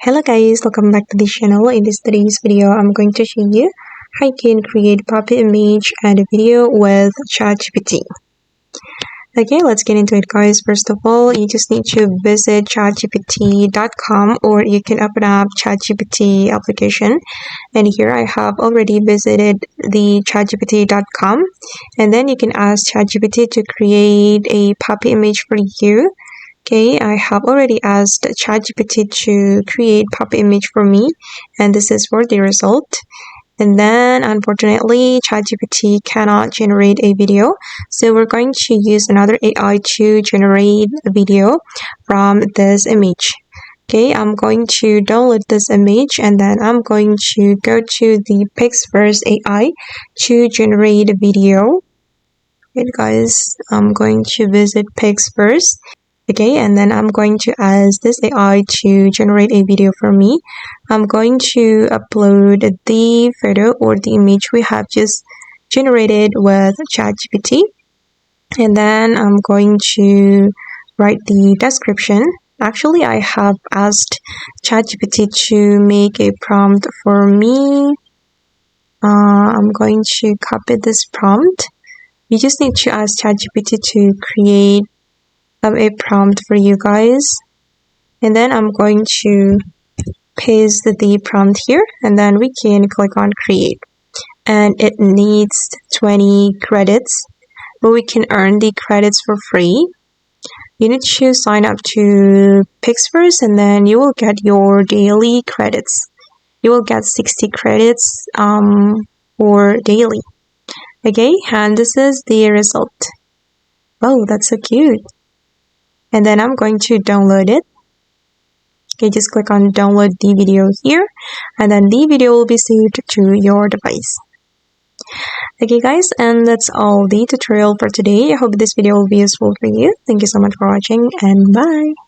Hello guys, welcome back to the channel. In today's video, I'm going to show you how you can create puppy image and a video with ChatGPT. Okay, let's get into it guys. First of all, you just need to visit chatgpt.com, or you can open up ChatGPT application. And here I have already visited the chatgpt.com, and then you can ask ChatGPT to create a puppy image for you. Okay, I have already asked ChatGPT to create puppy image for me, and this is for the result. And then unfortunately, ChatGPT cannot generate a video, so we're going to use another AI to generate a video from this image. Okay, I'm going to download this image, and then I'm going to go to the PixVerse AI to generate a video. Okay guys, I'm going to visit PixVerse. Okay, and then I'm going to ask this AI to generate a video for me. I'm going to upload the photo or the image we have just generated with ChatGPT. And then I'm going to write the description. Actually, I have asked ChatGPT to make a prompt for me. I'm going to copy this prompt. You just need to ask ChatGPT to create a prompt for you guys, and then I'm going to paste the prompt here, and then we can click on create, and it needs 20 credits, but we can earn the credits for free. You need to sign up to PixVerse, and then you will get your daily credits. You will get 60 credits for daily. Okay, and this is the result. Oh, that's so cute. And then I'm going to download it. Okay, just click on download the video here, and then the video will be saved to your device. Okay guys, and that's all the tutorial for today. I hope this video will be useful for you. Thank you so much for watching, and bye.